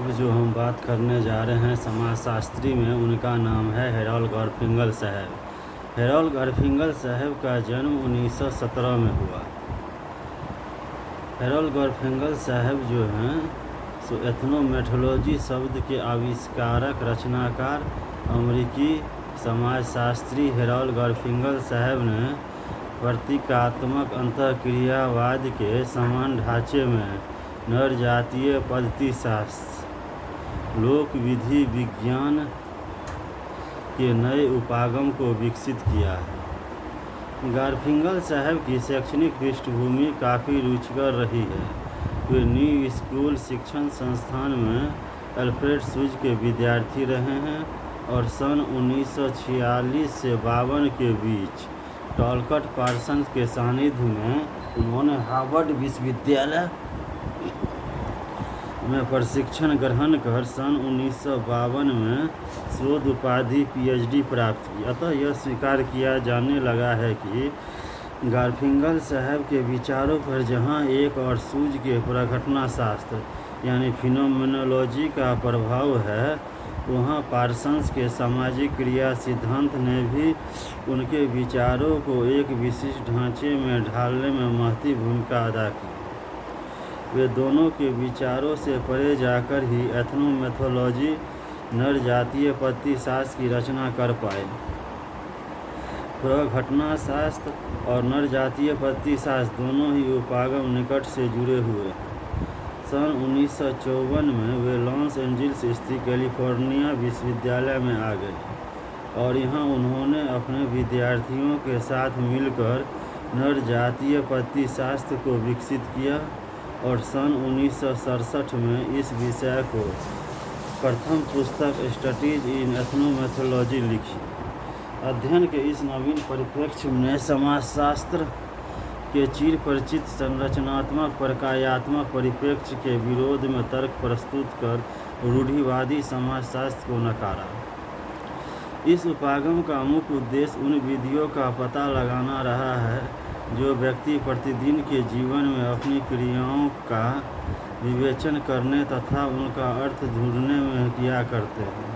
अब जो हम बात करने जा रहे हैं समाजशास्त्री में, उनका नाम है हेरोल्ड गारफिंकल साहब। हेरोल्ड गारफिंकल साहब का जन्म 1917 में हुआ। हेरोल्ड गारफिंकल साहब जो हैं सो एथनोमेथोलॉजी शब्द के आविष्कारक, रचनाकार, अमेरिकी समाजशास्त्री हेरोल्ड गारफिंकल साहब ने प्रतीकात्मक अंतःक्रियावाद के समान ढांचे में नर जातीय पद्धतिशास्त्र, लोक विधि विज्ञान के नए उपागम को विकसित किया है। गारफिंकल साहब की शैक्षणिक पृष्ठभूमि काफ़ी रुचिकर रही है। वे न्यू स्कूल शिक्षण संस्थान में अल्फ्रेड सूज के विद्यार्थी रहे हैं और सन 1946 से 52 के बीच टॉलकट पार्सन्स के सानिध्य में उन्होंने हार्वर्ड विश्वविद्यालय में प्रशिक्षण ग्रहण कर सन 1952 में शोध उपाधि PhD प्राप्त की। अतः यह स्वीकार किया जाने लगा है कि गारफिंकल साहब के विचारों पर जहाँ एक और सूज के प्रघटनाशास्त्र यानी फिनोमेनोलॉजी का प्रभाव है, वहाँ पार्सन्स के सामाजिक क्रिया सिद्धांत ने भी उनके विचारों को एक विशिष्ट ढांचे में ढालने में महती भूमिका अदा की। वे दोनों के विचारों से परे जाकर ही एथनोमेथोलॉजी, नर जातीय पद्धतिशास्त्र की रचना कर पाए। प्रघटनाशास्त्र और नर जातीय पद्धतिशास्त्र दोनों ही उपागम निकट से जुड़े हुए हैं। सन 1954 में वे लॉस एंजिल्स स्थित कैलिफोर्निया विश्वविद्यालय में आ गए और यहाँ उन्होंने अपने विद्यार्थियों के साथ मिलकर नर जातीय पद्धतिशास्त्र को विकसित किया और सन 1967 में इस विषय को प्रथम पुस्तक स्टडीज इन एथनोमेथोलॉजी लिखी। अध्ययन के इस नवीन परिप्रेक्ष्य में समाजशास्त्र के चिर परिचित संरचनात्मक प्रकार्यात्मक परिप्रेक्ष्य के विरोध में तर्क प्रस्तुत कर रूढ़िवादी समाजशास्त्र को नकारा। इस उपागम का मुख्य उद्देश्य उन विधियों का पता लगाना रहा है जो व्यक्ति प्रतिदिन के जीवन में अपनी क्रियाओं का विवेचन करने तथा उनका अर्थ ढूंढने में किया करते हैं।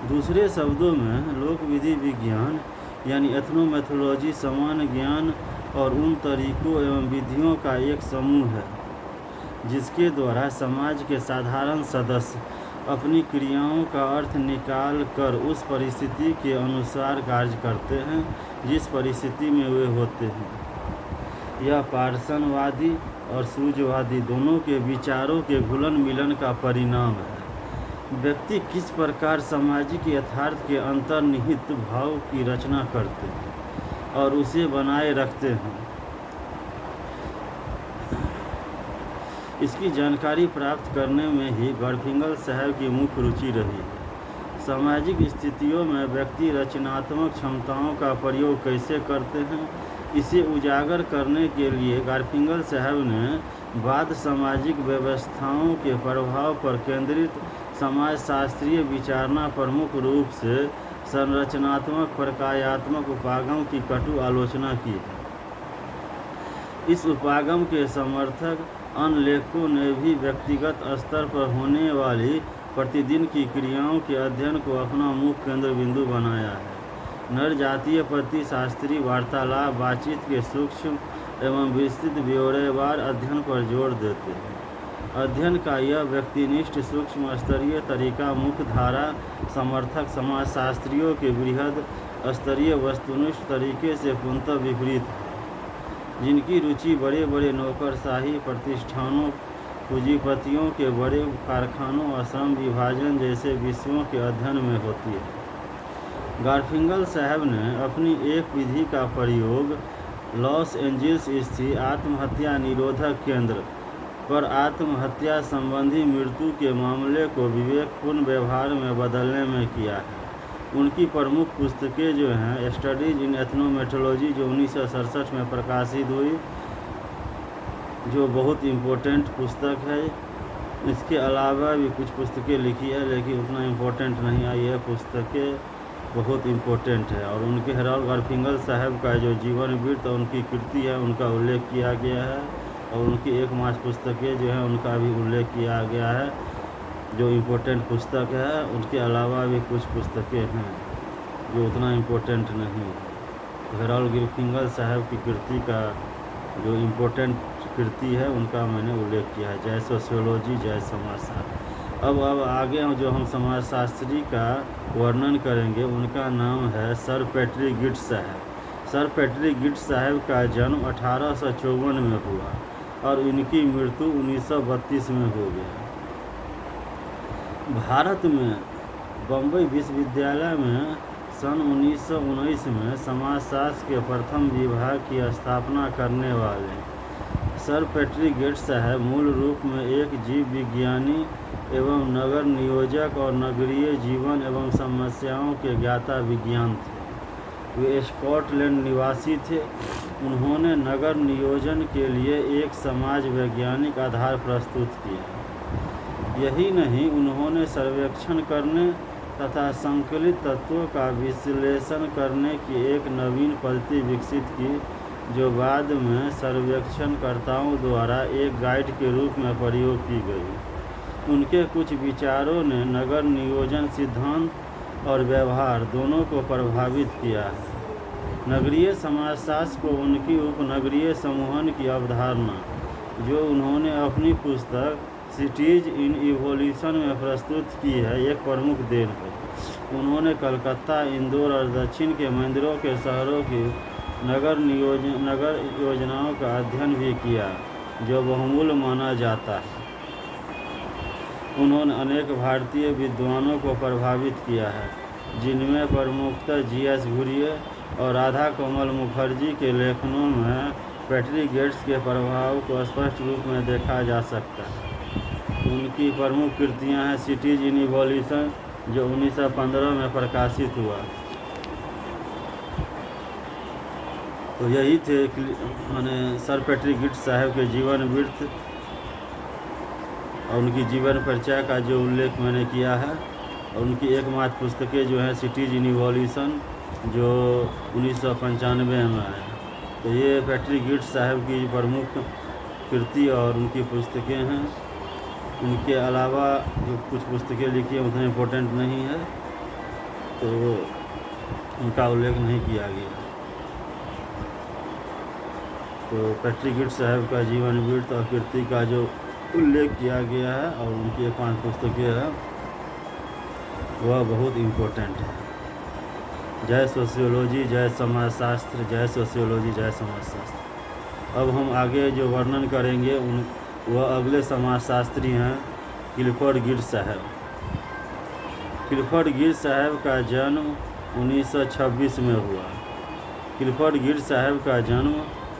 दूसरे शब्दों में, लोक विधि विज्ञान यानी एथनोमेथोलॉजी सामान्य ज्ञान और उन तरीकों एवं विधियों का एक समूह है जिसके द्वारा समाज के साधारण सदस्य अपनी क्रियाओं का अर्थ निकाल कर उस परिस्थिति के अनुसार कार्य करते हैं जिस परिस्थिति में वे होते हैं। यह पार्सनवादी और सूझवादी दोनों के विचारों के घुलन मिलन का परिणाम है। व्यक्ति किस प्रकार सामाजिक यथार्थ के अंतर्निहित भाव की रचना करते हैं और उसे बनाए रखते हैं, इसकी जानकारी प्राप्त करने में ही गारफिंकल साहब की मुख्य रुचि रही है। सामाजिक स्थितियों में व्यक्ति रचनात्मक क्षमताओं का प्रयोग कैसे करते हैं, इसे उजागर करने के लिए गारफिंकल साहब ने बाद सामाजिक व्यवस्थाओं के प्रभाव पर केंद्रित समाजशास्त्रीय विचारना प्रमुख रूप से संरचनात्मक प्रकार्यात्मक उपागम की कटु आलोचना की है। इस उपागम के समर्थक अन्य लेखकों ने भी व्यक्तिगत स्तर पर होने वाली प्रतिदिन की क्रियाओं के अध्ययन को अपना मुख्य केंद्र बिंदु बनाया है। नर जातीय पद्धतिशास्त्री वार्तालाप, बातचीत के सूक्ष्म एवं विस्तृत ब्यौरेवार अध्ययन पर जोर देते हैं। अध्ययन का यह व्यक्तिनिष्ठ सूक्ष्म स्तरीय तरीका मुख्य धारा समर्थक समाजशास्त्रियों के बृहद स्तरीय वस्तुनिष्ठ तरीके से पूर्णतः विपरीत है, जिनकी रुचि बड़े बड़े नौकरशाही प्रतिष्ठानों, पूंजीपतियों के बड़े कारखानों और श्रम विभाजन जैसे विषयों के अध्ययन में होती है। गारफिंकल साहब ने अपनी एक विधि का प्रयोग लॉस एंजिल्स स्थित आत्महत्या निरोधक केंद्र पर आत्महत्या संबंधी मृत्यु के मामले को विवेकपूर्ण व्यवहार में बदलने में किया है। उनकी प्रमुख पुस्तकें जो हैं स्टडीज इन एथनोमेथोलॉजी जो 1967 में प्रकाशित हुई, जो बहुत इम्पोर्टेंट पुस्तक है। इसके अलावा भी कुछ पुस्तकें लिखी है लेकिन उतना इम्पोर्टेंट नहीं आई है। पुस्तकें बहुत इम्पोर्टेंट है और उनके हेरोल्ड गारफिंकल साहब का जो जीवन वृत्त और उनकी कृति है उनका उल्लेख किया गया है और उनकी एकमात्र पुस्तकें जो है उनका भी उल्लेख किया गया है। जो इम्पोर्टेंट पुस्तक है। उनके अलावा भी कुछ पुस्तकें हैं जो उतना इम्पोर्टेंट नहीं। हेरोल्ड ग्रिफिंगल साहब की कृति का जो इम्पोर्टेंट कृति है उनका मैंने उल्लेख किया है, जय सोशियोलॉजी, जय समाजशास्त्र। अब आगे जो हम समाजशास्त्री का वर्णन करेंगे उनका नाम है सर पैट्रिक गिब्स साहब। सर पैट्रिक गिब्स साहब का जन्म 1854 में हुआ और इनकी मृत्यु 1932 में हो गया। भारत में बम्बई विश्वविद्यालय में सन 1919 में समाजशास्त्र के प्रथम विभाग की स्थापना करने वाले सर पैट्रिक गिब्स साहब मूल रूप में एक जीव विज्ञानी एवं नगर नियोजक और नगरीय जीवन एवं समस्याओं के ज्ञाता विज्ञान थे। वे स्कॉटलैंड निवासी थे। उन्होंने नगर नियोजन के लिए एक समाज वैज्ञानिक आधार प्रस्तुत किया। यही नहीं, उन्होंने सर्वेक्षण करने तथा संकलित तत्वों का विश्लेषण करने की एक नवीन पद्धति विकसित की, जो बाद में सर्वेक्षणकर्ताओं द्वारा एक गाइड के रूप में प्रयोग की गई। उनके कुछ विचारों ने नगर नियोजन सिद्धांत और व्यवहार दोनों को प्रभावित किया है। नगरीय समाजशास्त्र को उनकी उपनगरीय समूहन की अवधारणा, जो उन्होंने अपनी पुस्तक सिटीज इन इवोल्यूशन में प्रस्तुत की है, एक प्रमुख देन है। उन्होंने कलकत्ता, इंदौर और दक्षिण के मंदिरों के शहरों की नगर योजनाओं का अध्ययन भी किया, जो बहुमूल्य माना जाता है। उन्होंने अनेक भारतीय विद्वानों को प्रभावित किया है, जिनमें प्रमुखतः जी.एस. घुरिये और राधा कमल मुखर्जी के लेखनों में पैट्रिक गिब्स के प्रभाव को स्पष्ट रूप में देखा जा सकता है। उनकी प्रमुख कृतियां हैं सिटीज इन इवोल्यूशन, जो 1915 में प्रकाशित हुआ। तो यही थे मैंने सर पैट्रिक गिब्स साहब के जीवन वृत्त और उनकी जीवन परिचय का जो उल्लेख मैंने किया है। और उनकी एकमात्र पुस्तकें जो हैं सिटीज इन इवोल्यूशन, जो 1995 में आए। तो ये पैट्रिक गिब्स साहब की प्रमुख कृति और उनकी पुस्तकें हैं। उनके अलावा जो कुछ पुस्तकें लिखी हैं उतना इम्पोर्टेंट नहीं है, तो उनका उल्लेख नहीं किया गया। तो पैट्रिक गिब्स साहब का जीवन वृत्त और कृति का जो उल्लेख किया गया है और उनकी 5 पुस्तकें हैं, वह बहुत इम्पोर्टेंट है। जय सोशियोलॉजी, जय समाजशास्त्र, जय सोशियोलॉजी, जय समाजशास्त्र। अब हम आगे जो वर्णन करेंगे वह अगले समाजशास्त्री हैं क्लिफोर्ड गिब्स साहब। क्लिफोर्ड गिब्स साहब का जन्म 1926 में हुआ। क्लिफोर्ड गिब्स साहब का जन्म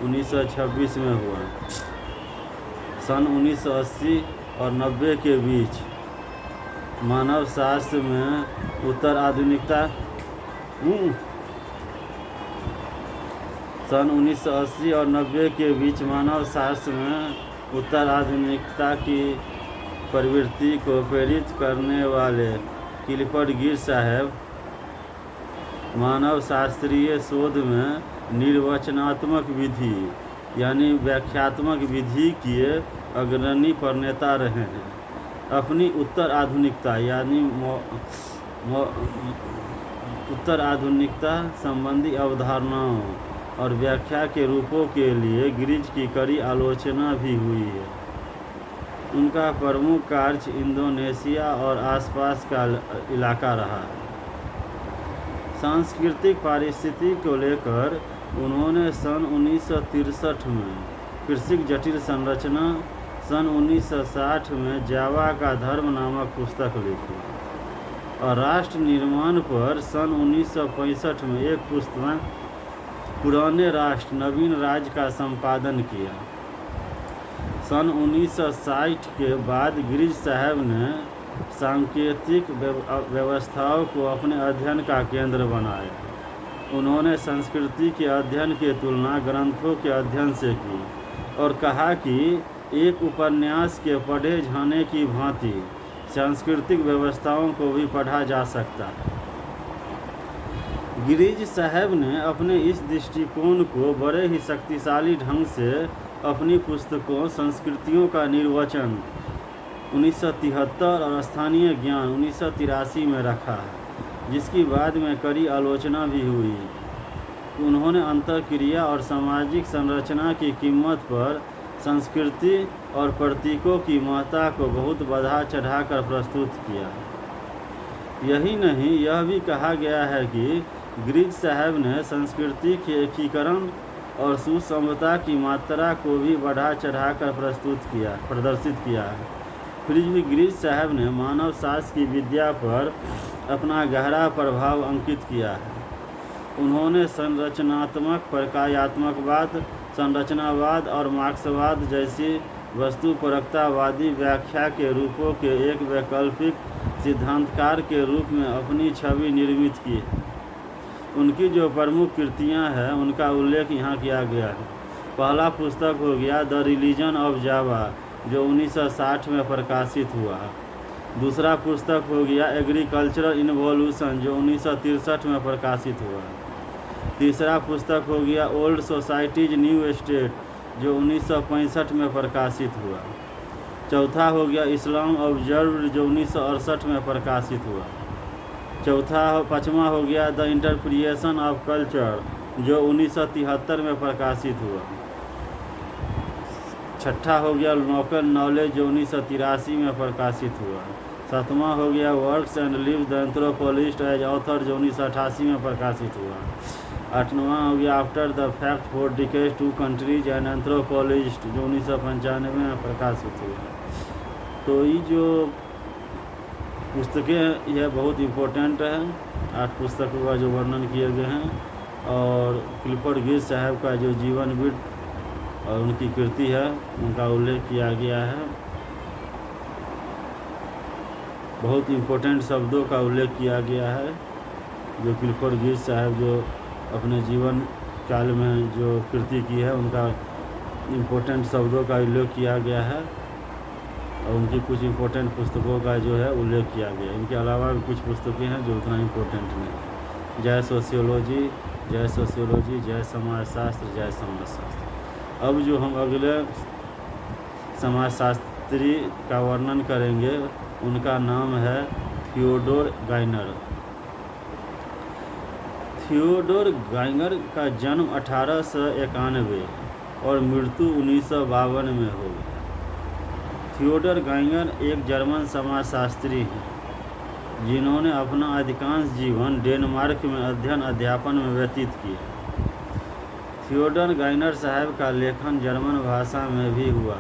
1926 में हुआ। सन 1980 और 90 के बीच मानव शास्त्र में उत्तर आधुनिकता सन 1980 और 90 के बीच मानव शास्त्र में उत्तर आधुनिकता की प्रवृत्ति को प्रेरित करने वाले क्लिफोर्ड गिब्स साहब मानव शास्त्रीय शोध में निर्वचनात्मक विधि यानी व्याख्यात्मक विधि के अग्रणी प्रणेता रहे हैं। अपनी उत्तर आधुनिकता यानी उत्तर आधुनिकता संबंधी अवधारणाओं और व्याख्या के रूपों के लिए गिब्स की कड़ी आलोचना भी हुई है। उनका प्रमुख कार्य इंडोनेशिया और आसपास का इलाका रहा है। सांस्कृतिक पारिस्थितिकी को लेकर उन्होंने सन 1963 में कृषिक जटिल संरचना, सन 1960 में जावा का धर्म नामक पुस्तक लिखी और राष्ट्र निर्माण पर सन 1965 में एक पुस्तक पुराने राष्ट्र नवीन राज्य का संपादन किया। सन 1960 के बाद गिब्स साहब ने सांकेतिक व्यवस्थाओं को अपने अध्ययन का केंद्र बनाया। उन्होंने संस्कृति के अध्ययन की तुलना ग्रंथों के अध्ययन से की और कहा कि एक उपन्यास के पढ़े जाने की भांति सांस्कृतिक व्यवस्थाओं को भी पढ़ा जा सकता है। गिब्स साहब ने अपने इस दृष्टिकोण को बड़े ही शक्तिशाली ढंग से अपनी पुस्तकों संस्कृतियों का निर्वचन 1973 और स्थानीय ज्ञान 1983 में रखा है, जिसकी बाद में कड़ी आलोचना भी हुई। उन्होंने अंतःक्रिया और सामाजिक संरचना की कीमत पर संस्कृति और प्रतीकों की महत्ता को बहुत बढ़ा चढ़ाकर प्रस्तुत किया। यही नहीं, यह भी कहा गया है कि ग्रीक साहब ने संस्कृति के एकीकरण और सुसंबद्धता की मात्रा को भी बढ़ा चढ़ाकर प्रदर्शित किया है। फिर भी ग्रीक साहब ने मानव शास्त्र की विद्या पर अपना गहरा प्रभाव अंकित किया है। उन्होंने संरचनात्मक प्रकार्यात्मकवाद, संरचनावाद और मार्क्सवाद जैसी वस्तुपरकतावादी व्याख्या के रूपों के एक वैकल्पिक सिद्धांतकार के रूप में अपनी छवि निर्मित की। उनकी जो प्रमुख कृतियां हैं उनका उल्लेख यहाँ किया गया है। पहला पुस्तक हो गया द रिलीजन ऑफ जावा, जो 1960 में प्रकाशित हुआ। दूसरा पुस्तक हो गया एग्रीकल्चरल इन्वोल्यूशन, जो 1963 में प्रकाशित हुआ। तीसरा पुस्तक हो गया ओल्ड सोसाइटीज न्यू स्टेट, जो 1965 में प्रकाशित हुआ। चौथा हो गया इस्लाम ऑब्जर्व्ड, जो 1968 में प्रकाशित हुआ। पाँचवा हो गया द इंटरप्रिटेशन ऑफ कल्चर, जो 1973 में प्रकाशित हुआ। छठा हो गया लोकल नॉलेज, जो 1983 में प्रकाशित हुआ। सातवां हो गया works and lives the anthropologist as author, जो 1988 में प्रकाशित हुआ। आठवां हो गया after the fact for decades two countries and anthropologist, जो 1995 में प्रकाशित हुआ। तो ये जो पुस्तकें यह बहुत इम्पोर्टेंट है। 8 पुस्तकों का जो वर्णन किए गए हैं, और क्लिफोर्ड गिब्स साहब का जो जीवन वृत्त और उनकी कृति है उनका उल्लेख किया गया है। बहुत इम्पोर्टेंट शब्दों का उल्लेख किया गया है जो क्लिफोर्ड गिब्स साहब जो अपने जीवन काल में जो कृति की है उनका इम्पोर्टेंट शब्दों का उल्लेख किया गया है, और उनकी कुछ इम्पोर्टेंट पुस्तकों का जो है उल्लेख किया गया है। इनके अलावा भी कुछ पुस्तकें हैं जो उतना इम्पोर्टेंट नहीं। जय सोशियोलॉजी, जय सोशियोलॉजी, जय समाजशास्त्र, जय समाजशास्त्र। अब जो हम अगले समाजशास्त्री का वर्णन करेंगे उनका नाम है थियोडोर गाइनर। थियोडोर गाइनर का जन्म 1891 और मृत्यु 1952 में हो गया। थियोडोर गाइनर एक जर्मन समाजशास्त्री हैं जिन्होंने अपना अधिकांश जीवन डेनमार्क में अध्ययन अध्यापन में व्यतीत किया। थियोडोर गाइनर साहब का लेखन जर्मन भाषा में भी हुआ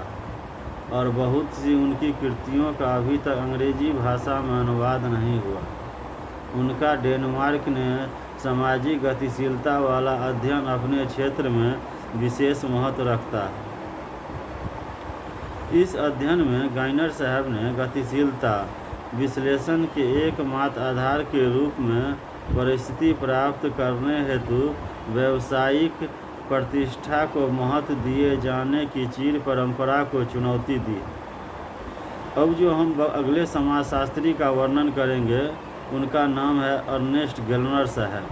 और बहुत सी उनकी कृतियों का अभी तक अंग्रेजी भाषा में अनुवाद नहीं हुआ। उनका डेनमार्क ने सामाजिक गतिशीलता वाला अध्ययन अपने क्षेत्र में विशेष महत्व रखता है। इस अध्ययन में गाइनर साहब ने गतिशीलता विश्लेषण के एकमात्र आधार के रूप में परिस्थिति प्राप्त करने हेतु व्यावसायिक प्रतिष्ठा को महत्व दिए जाने की चीर परंपरा को चुनौती दी। अब जो हम अगले समाजशास्त्री का वर्णन करेंगे उनका नाम है अर्नेस्ट गेल्नर साहब।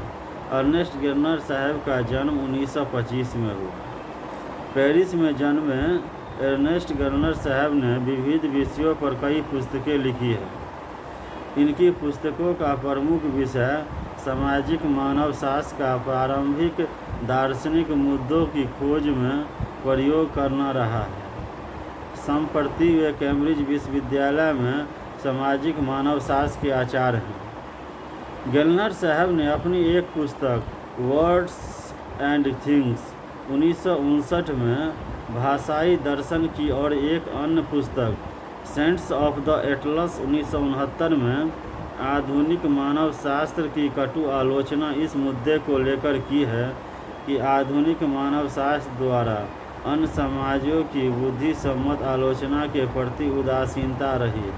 अर्नेस्ट गेल्नर साहब का जन्म 1925 में हुआ। पेरिस में जन्मे अर्नेस्ट गेल्नर साहब ने विविध विषयों पर कई पुस्तकें लिखी हैं। इनकी पुस्तकों का प्रमुख विषय सामाजिक मानवशास्त्र का प्रारंभिक दार्शनिक मुद्दों की खोज में प्रयोग करना रहा है। संप्रति वे कैम्ब्रिज विश्वविद्यालय में सामाजिक मानवशास्त्र के आचार्य हैं। गेल्नर साहब ने अपनी एक पुस्तक वर्ड्स एंड थिंग्स 1959 में भाषाई दर्शन की और एक अन्य पुस्तक सेंट्स ऑफ द एटलस 1969 में आधुनिक मानव शास्त्र की कटु आलोचना इस मुद्दे को लेकर की है कि आधुनिक मानव शास्त्र द्वारा अन्य समाजों की बुद्धि सम्मत आलोचना के प्रति उदासीनता रही।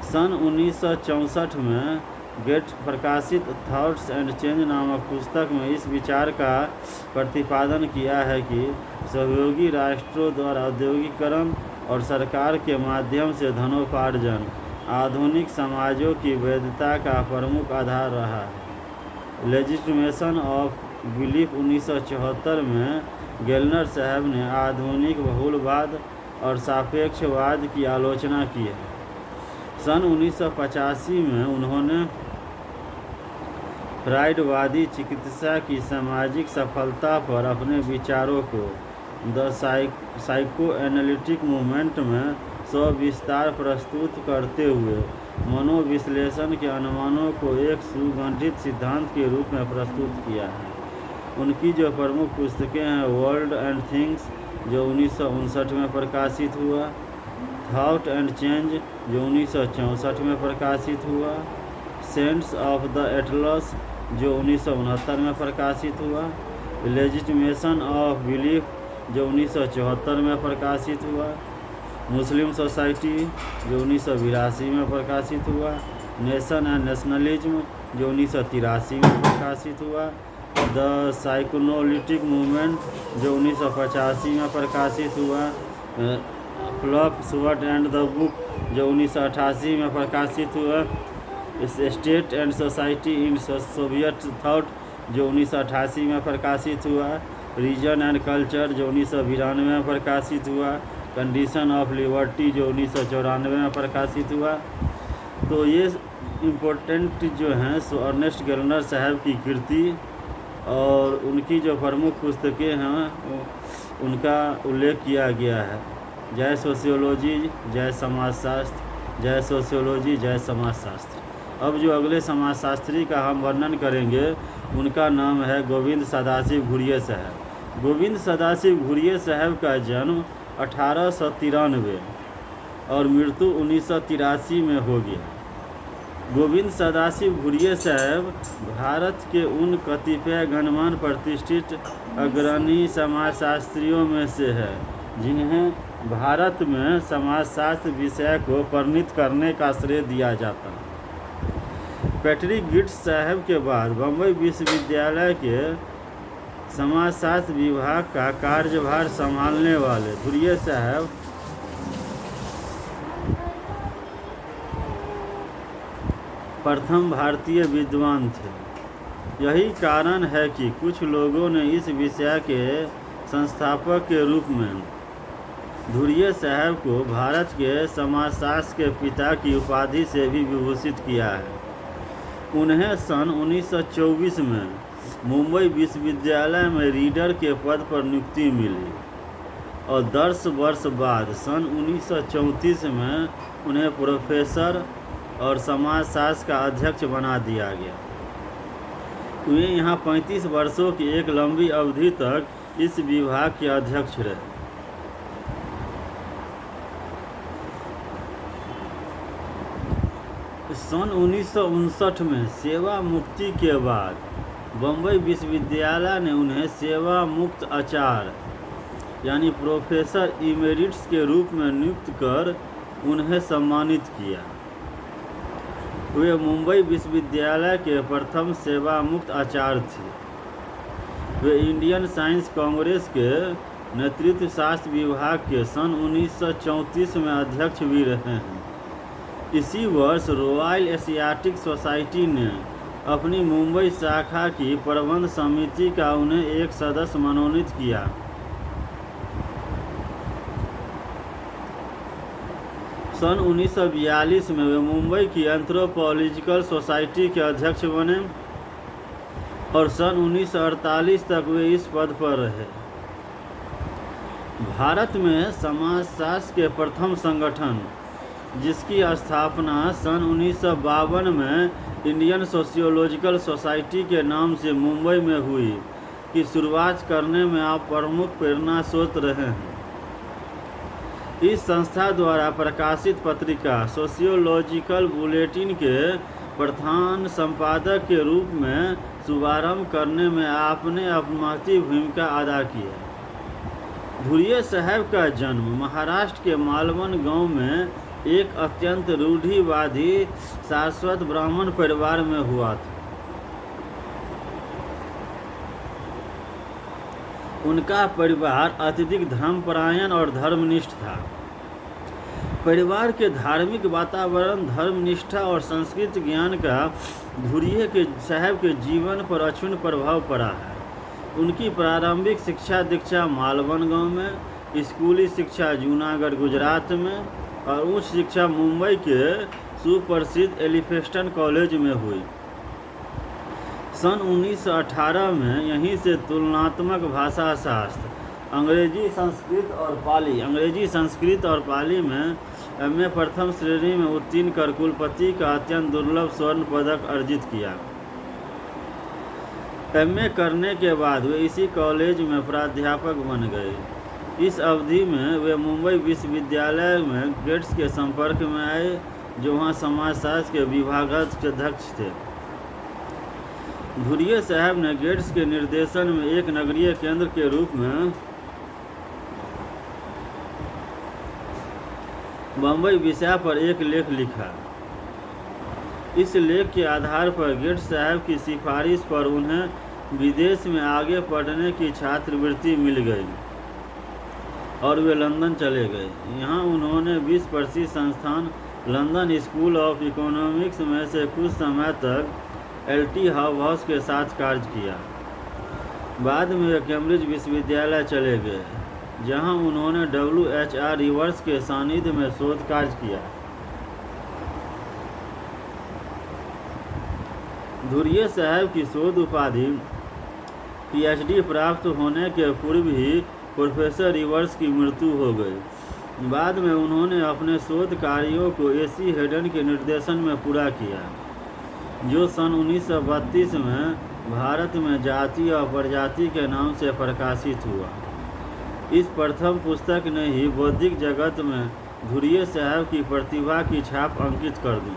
सन 1964 में गेट प्रकाशित थॉट्स एंड चेंज नामक पुस्तक में इस विचार का प्रतिपादन किया है कि सहयोगी राष्ट्रों द्वारा औद्योगिकीकरण और सरकार के माध्यम से धनोपार्जन आधुनिक समाजों की वैधता का प्रमुख आधार रहा है। लेजिटिमेशन ऑफ बिलीफ 1974 में गेल्नर साहब ने आधुनिक बहुलवाद और सापेक्षवाद की आलोचना की है। सन 1985 में उन्होंने फ्राइडवादी चिकित्सा की सामाजिक सफलता पर अपने विचारों को द साइकोएनालिटिक मूवमेंट में सविस्तार प्रस्तुत करते हुए मनोविश्लेषण के अनुमानों को एक सुगठित सिद्धांत के रूप में प्रस्तुत किया है। उनकी जो प्रमुख पुस्तकें हैं, वर्ल्ड एंड थिंग्स जो 1959 में प्रकाशित हुआ, थॉट एंड चेंज जो 1964 में प्रकाशित हुआ, सेंस ऑफ द एटलस जो 1969 में प्रकाशित हुआ, लेजिटिमेशन ऑफ बिलीफ जो 1974 में प्रकाशित हुआ, मुस्लिम सोसाइटी जो 1982 में प्रकाशित हुआ, नेशन एंड नेशनलिज्म जो 1983 में प्रकाशित हुआ, द साइकोएनालिटिक मूवमेंट जो 1985 में प्रकाशित हुआ, फ्लफ स्वर्ट एंड द बुक जो 1988 में प्रकाशित हुआ, state and society in Soviet thought जो 1988 में प्रकाशित हुआ, रीजन एंड कल्चर जो 1992 में प्रकाशित हुआ, कंडीशन ऑफ लिबर्टी जो 1994 में प्रकाशित हुआ। तो ये इम्पोर्टेंट जो हैं सो अर्नेस्ट गेल्नर साहब की कृति और उनकी जो प्रमुख पुस्तकें हैं उनका उल्लेख किया गया है। जय सोशियोलॉजी, जय समाजशास्त्र, जय सोशियोलॉजी, जय समाजशास्त्र। अब जो अगले समाजशास्त्री का हम वर्णन करेंगे उनका नाम है गोविंद सदाशिव घुरिये साहब। गोविंद सदाशिव घुरिये साहब का जन्म 1893 और मृत्यु 1983 में हो गया। गोविंद सदाशिव घुरिये साहब भारत के उन कतिपय गणमान्य प्रतिष्ठित अग्रणी समाजशास्त्रियों में से है जिन्हें भारत में समाजशास्त्र विषय को परिणत करने का श्रेय दिया जाता है। पैट्रिक गिट्स साहब के बाद बम्बई विश्वविद्यालय के समाजशास्त्र विभाग का कार्यभार संभालने वाले घुरिये साहब प्रथम भारतीय विद्वान थे। यही कारण है कि कुछ लोगों ने इस विषय के संस्थापक के रूप में घुरिये साहब को भारत के समाजशास्त्र के पिता की उपाधि से भी विभूषित किया है। उन्हें सन 1924 में मुंबई विश्वविद्यालय में रीडर के पद पर नियुक्ति मिली और 10 वर्ष बाद सन 1934 में उन्हें प्रोफेसर और समाजशास्त्र का अध्यक्ष बना दिया गया। वे यहाँ 35 वर्षों की एक लंबी अवधि तक इस विभाग के अध्यक्ष रहे। सन 1959 में सेवा मुक्ति के बाद बम्बई विश्वविद्यालय ने उन्हें सेवा मुक्त आचार्य यानी प्रोफेसर इमेरिट्स के रूप में नियुक्त कर उन्हें सम्मानित किया। वे मुंबई विश्वविद्यालय के प्रथम सेवा मुक्त आचार्य थे। वे इंडियन साइंस कांग्रेस के नेतृत्व शास्त्र विभाग के सन 1934 में अध्यक्ष भी रहे हैं। इसी वर्ष रॉयल एशियाटिक सोसाइटी ने अपनी मुंबई शाखा की प्रबंध समिति का उन्हें एक सदस्य मनोनीत किया। सन 1942 में वे मुंबई की एंथ्रोपोलॉजिकल सोसाइटी के अध्यक्ष बने और सन 1948 तक वे इस पद पर रहे। भारत में समाजशास्त्र के प्रथम संगठन जिसकी स्थापना सन 1952 में इंडियन सोशियोलॉजिकल सोसाइटी के नाम से मुंबई में हुई की शुरुआत करने में आप प्रमुख प्रेरणा स्रोत रहे हैं। इस संस्था द्वारा प्रकाशित पत्रिका सोशियोलॉजिकल बुलेटिन के प्रधान संपादक के रूप में शुभारंभ करने में आपने महत्वपूर्ण भूमिका अदा की है। घुरिये साहब का जन्म महाराष्ट्र के मालवण गांव में एक अत्यंत रूढ़िवादी शाश्वत ब्राह्मण परिवार में हुआ था। उनका परिवार अत्यधिक धर्मपरायण और धर्मनिष्ठ था। परिवार के धार्मिक वातावरण, धर्मनिष्ठा और संस्कृत ज्ञान का घुरिये के साहब के जीवन पर अक्षुण्ण प्रभाव पड़ा है। उनकी प्रारंभिक शिक्षा दीक्षा मालवण गांव में स्कूली शिक्षा जूनागढ़ गुजरात में और उच्च शिक्षा मुंबई के सुप्रसिद्ध एलिफेंस्टन कॉलेज में हुई। सन 1918 में यहीं से तुलनात्मक भाषा शास्त्र अंग्रेजी संस्कृत और पाली में एमए प्रथम श्रेणी में उत्तीर्ण कर कुलपति का अत्यंत दुर्लभ स्वर्ण पदक अर्जित किया। एमए करने के बाद वे इसी कॉलेज में प्राध्यापक बन गए। इस अवधि में वे मुंबई विश्वविद्यालय में गेट्स के संपर्क में आए, जो वहाँ समाजशास्त्र के विभागाध्यक्ष थे। धुरिये साहब ने गेट्स के निर्देशन में एक नगरीय केंद्र के रूप में बम्बई विषय पर एक लेख लिखा। इस लेख के आधार पर गेट्स साहब की सिफारिश पर उन्हें विदेश में आगे पढ़ने की छात्रवृत्ति मिल गई और वे लंदन चले गए। यहाँ उन्होंने विश्व प्रसिद्ध संस्थान लंदन स्कूल ऑफ इकोनॉमिक्स में से कुछ समय तक एलटी हाउस के साथ कार्य किया। बाद में वे कैम्ब्रिज विश्वविद्यालय चले गए, जहाँ उन्होंने WHR रिवर्स के सानिध्य में शोध कार्य किया। धुरिये साहब की शोध उपाधि PhD प्राप्त होने के पूर्व ही प्रोफेसर रिवर्स की मृत्यु हो गई। बाद में उन्होंने अपने शोध कार्यों को AC हेडन के निर्देशन में पूरा किया, जो सन 1932 में भारत में जाति और प्रजाति के नाम से प्रकाशित हुआ। इस प्रथम पुस्तक ने ही बौद्धिक जगत में धुरिये साहब की प्रतिभा की छाप अंकित कर दी।